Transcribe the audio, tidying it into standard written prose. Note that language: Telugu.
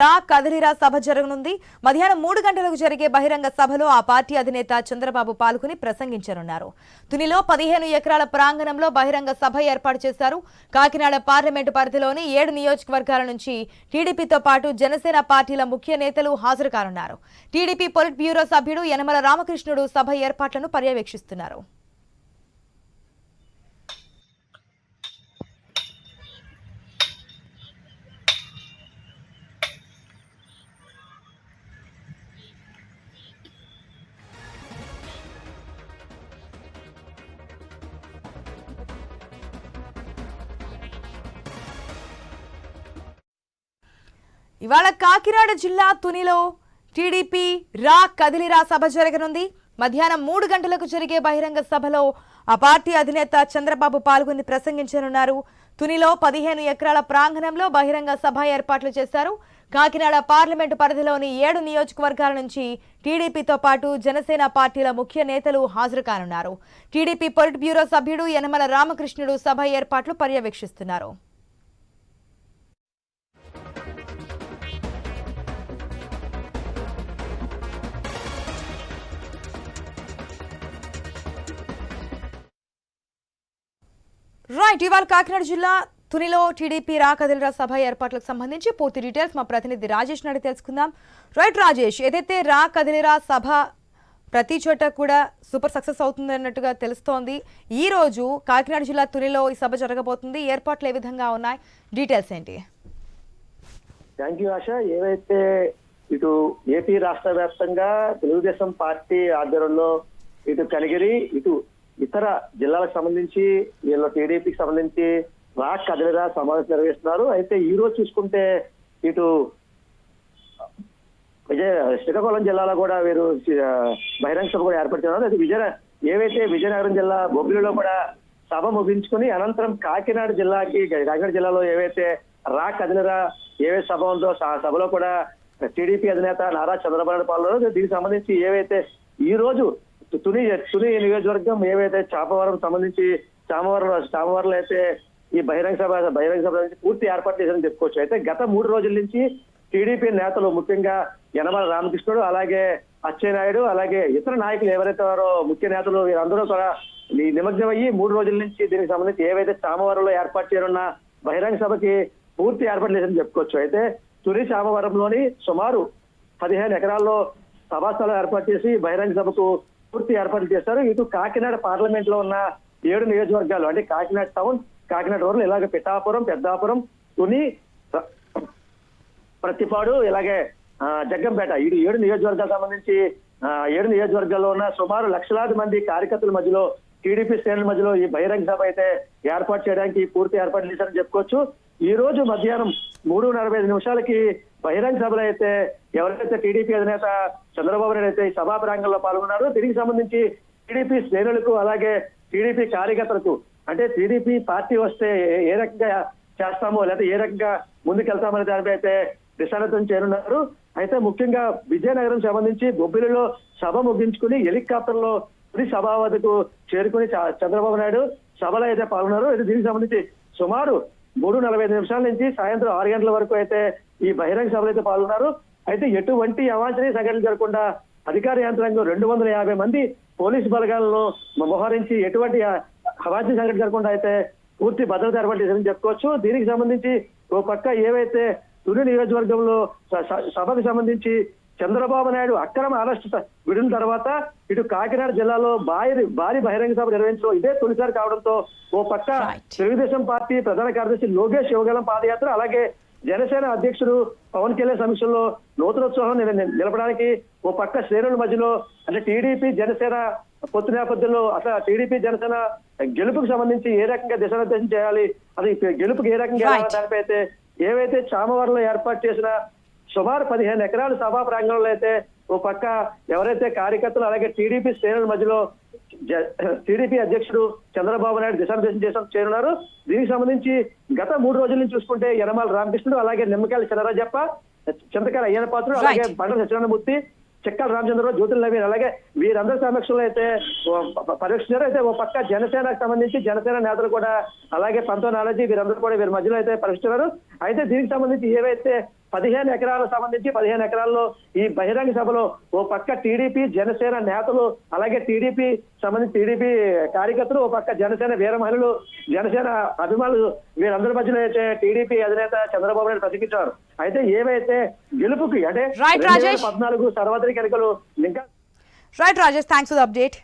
కదిలిరా సభ జరగనుంది. మధ్యాహ్నం 3 గంటలకు జరిగే బహిరంగ సభలో ఆ పార్టీ అధినేత చంద్రబాబు పాల్గొని ప్రసంగించనున్నారు. తునిలో 15 ఎకరాల ప్రాంగణంలో బహిరంగ సభ ఏర్పాటు చేశారు. కాకినాడ పార్లమెంటు పరిధిలోని 7 నియోజకవర్గాల నుంచి టీడీపీతో పాటు జనసేన పార్టీల ముఖ్య నేతలు హాజరు కానున్నారు. టీడీపీ పొలిట్ బ్యూరో సభ్యుడు యనమల రామకృష్ణుడు సభ ఏర్పాట్లను పర్యవేక్షిస్తున్నారు. ఇవాళ కాకినాడ జిల్లా తునిలో టీడీపీ కదిలిరా సభ జరగనుంది. మధ్యాహ్నం 3 గంటలకు జరిగే బహిరంగ సభలో ఆ పార్టీ అధినేత చంద్రబాబు పాల్గొని ప్రసంగించనున్నారు. తునిలో 15 ఎకరాల ప్రాంగణంలో బహిరంగ సభ ఏర్పాట్లు చేశారు. కాకినాడ పార్లమెంటు పరిధిలోని 7 నియోజకవర్గాల నుంచి టీడీపీతో పాటు జనసేన పార్టీల ముఖ్య నేతలు హాజరు కానున్నారు. టీడీపీ పొలిట్ బ్యూరో సభ్యుడు యనమల రామకృష్ణుడు సభ ఏర్పాట్లు పర్యవేక్షిస్తున్నారు. ఇవాళ కాకినాడ జిల్లా తునిలో టీడీపీ కదిలిరా సభ ఏర్పాట్లకు సంబంధించి పూర్తి డీటెయిల్స్ మా ప్రతినిధి రాజేష్ నాడి తెలుసుకుందాం. రాజేష్, ఏదైతే కదిలిరా సభ ప్రతి చోట కూడా సూపర్ సక్సెస్ అవుతుంది అన్నట్టుగా తెలుస్తోంది. ఈ రోజు కాకినాడ జిల్లా తునిలో ఈ సభ జరగబోతుంది. ఏర్పాట్లు ఏ విధంగా ఉన్నాయి, డీటెయిల్స్ ఏంటి? థ్యాంక్ యూ ఆశ. ఏవైతే ఇటు ఏపీ రాష్ట్ర వ్యాప్తంగా తెలుగుదేశం పార్టీ ఆధ్వర్యంలో ఇటు కలిగిరి ఇటు ఇతర జిల్లాలకు సంబంధించి వీళ్ళు టీడీపీకి సంబంధించి కదిలిరా సమావేశం నిర్వహిస్తున్నారు. అయితే ఈ రోజు చూసుకుంటే ఇటు శ్రీకాకుళం జిల్లాలో కూడా వీరు బహిరంగ సభ కూడా ఏర్పడుతున్నారు. అది ఏవైతే విజయనగరం జిల్లా బొబ్బిలిలో కూడా సభ ముగించుకుని అనంతరం కాకినాడ జిల్లాలో ఏవైతే కదిలిరా ఏవైతే సభ ఉందో ఆ సభలో కూడా టీడీపీ అధినేత నారా చంద్రబాబు నాయుడు పాల్గొన్నారు. దీనికి సంబంధించి ఏవైతే ఈ రోజు తుని నియోజకవర్గం ఏవైతే చామవరం సంబంధించి చామవరంలో అయితే ఈ బహిరంగ సభ నుంచి పూర్తి ఏర్పాటు చేశారని చెప్పుకోవచ్చు. అయితే గత 3 రోజుల నుంచి టీడీపీ నేతలు ముఖ్యంగా యనమల రామకృష్ణుడు, అలాగే అచ్చెన్నాయుడు, అలాగే ఇతర నాయకులు ఎవరైతే వారో ముఖ్య నేతలు వీరందరూ కూడా నిమగ్నమయ్యి 3 రోజుల నుంచి దీనికి సంబంధించి ఏవైతే చామవరంలో ఏర్పాటు చేయనున్న బహిరంగ సభకి పూర్తి ఏర్పాటు చేశారని చెప్పుకోవచ్చు. అయితే తుని చామవరంలోని సుమారు 15 ఎకరాల్లో సభాస్థలం ఏర్పాటు చేసి బహిరంగ సభకు పూర్తి ఏర్పాట్లు చేశారు. ఇటు కాకినాడ పార్లమెంట్ లో ఉన్న 7 నియోజకవర్గాలు అంటే కాకినాడ టౌన్, కాకినాడ రూరల్, ఇలాగే పిఠాపురం, పెద్దాపురం, తుని, ప్రతిపాడు, ఇలాగే జగ్గంపేట ఈ 7 నియోజకవర్గాలకు సంబంధించి 7 నియోజకవర్గాల్లో ఉన్న సుమారు లక్షలాది మంది కార్యకర్తల మధ్యలో టీడీపీ శ్రేణుల మధ్యలో ఈ బహిరంగ సభ అయితే ఏర్పాటు చేయడానికి పూర్తి ఏర్పాట్లు చేశారని చెప్పుకోవచ్చు. ఈ రోజు మధ్యాహ్నం 3:45 బహిరంగ సభలో అయితే ఎవరైతే టీడీపీ అధినేత చంద్రబాబు నాయుడు అయితే ఈ సభా ప్రాంగణంలో పాల్గొన్నారో దీనికి సంబంధించి టీడీపీ శ్రేణులకు అలాగే టీడీపీ కార్యకర్తలకు అంటే టీడీపీ పార్టీ వస్తే ఏ రకంగా చేస్తామో లేదా ఏ రకంగా ముందుకెళ్తామనే దానిపై అయితే దిశానిర్దేశం చేయనున్నారు. అయితే ముఖ్యంగా విజయనగరం సంబంధించి బొబ్బిలిలో సభ ముగించుకుని హెలికాప్టర్ లో తుది సభా వద్దకు చేరుకుని చంద్రబాబు నాయుడు సభలో అయితే పాల్గొన్నారు. అయితే దీనికి సంబంధించి సుమారు 3:45 నుంచి సాయంత్రం 6 గంటల వరకు అయితే ఈ బహిరంగ సభలో అయితే పాల్గొన్నారు. అయితే ఎటువంటి అవాంఛనీయ సంఘటనలు జరగకుండా అధికార యంత్రాంగం 250 మంది పోలీసు బలగాలను మోహరించి ఎటువంటి అవాంఛనీయ సంఘటన జరగకుండా అయితే పూర్తి భద్రత ఏర్పాటు చేశారని చెప్పుకోవచ్చు. దీనికి సంబంధించి ఓ పక్క ఏవైతే తుని నియోజకవర్గంలో సభకు సంబంధించి చంద్రబాబు నాయుడు అక్రమ అరెస్ట్ విడిన తర్వాత ఇటు కాకినాడ జిల్లాలో భారీ బహిరంగ సభ నిర్వహించడం ఇదే తొలిసారి కావడంతో ఓ పక్క తెలుగుదేశం పార్టీ ప్రధాన కార్యదర్శి లోకేష్ యువగలం పాదయాత్ర, అలాగే జనసేన అధ్యక్షుడు పవన్ కళ్యాణ్ సమక్షంలో నూతనోత్సవం నిలపడానికి ఓ పక్క శ్రేణుల మధ్యలో అంటే టీడీపీ జనసేన పొత్తు నేపథ్యంలో అసలు టీడీపీ జనసేన గెలుపుకు సంబంధించి ఏ రకంగా దిశానిర్దేశం చేయాలి, అది గెలుపుకి ఏ రకంగా దానిపై అయితే ఏవైతే చామవరంలో ఏర్పాటు చేసిన సుమారు 15 ఎకరాల సభా ప్రాంగణంలో అయితే ఓ పక్క ఎవరైతే కార్యకర్తలు అలాగే టీడీపీ శ్రేణుల మధ్యలో టీడీపీ అధ్యక్షుడు చంద్రబాబు నాయుడు దిశానిర్దేశం చేరున్నారు. దీనికి సంబంధించి గత 3 రోజుల నుంచి చూసుకుంటే యనమల రామకృష్ణుడు, అలాగే నిమ్మకాయల చంద్రరాజప్ప, చింతకాయల అయ్యన్న పాత్రుడు, అలాగే బండ సత్యనారాయణమూర్తి, చెక్కల రామచంద్రరావు, జ్యోతుల నవీన్ అలాగే వీరందరి సమక్షంలో అయితే పరీక్షించారు. అయితే ఓ పక్క జనసేనకు సంబంధించి జనసేన నేతలు కూడా అలాగే పంతో నాలజీ వీరందరూ కూడా వీరి మధ్యలో అయితే పరీక్షిస్తున్నారు. అయితే దీనికి సంబంధించి ఏవైతే 15 ఎకరాలకు సంబంధించి 15 ఎకరాల్లో ఈ బహిరంగ సభలో ఓ పక్క టీడీపీ జనసేన నేతలు, అలాగే టీడీపీ కార్యకర్తలు, ఓ పక్క జనసేన వీర మహిళలు, జనసేన అభిమానులు, వీరందరి మధ్యలో అయితే టీడీపీ అధినేత చంద్రబాబు నాయుడు ప్రసంగించారు. అయితే ఏవైతే గెలుపుకి అంటే 2014 సార్వత్రిక ఎన్నికలు ఇంకా right Rajesh, thanks for the update.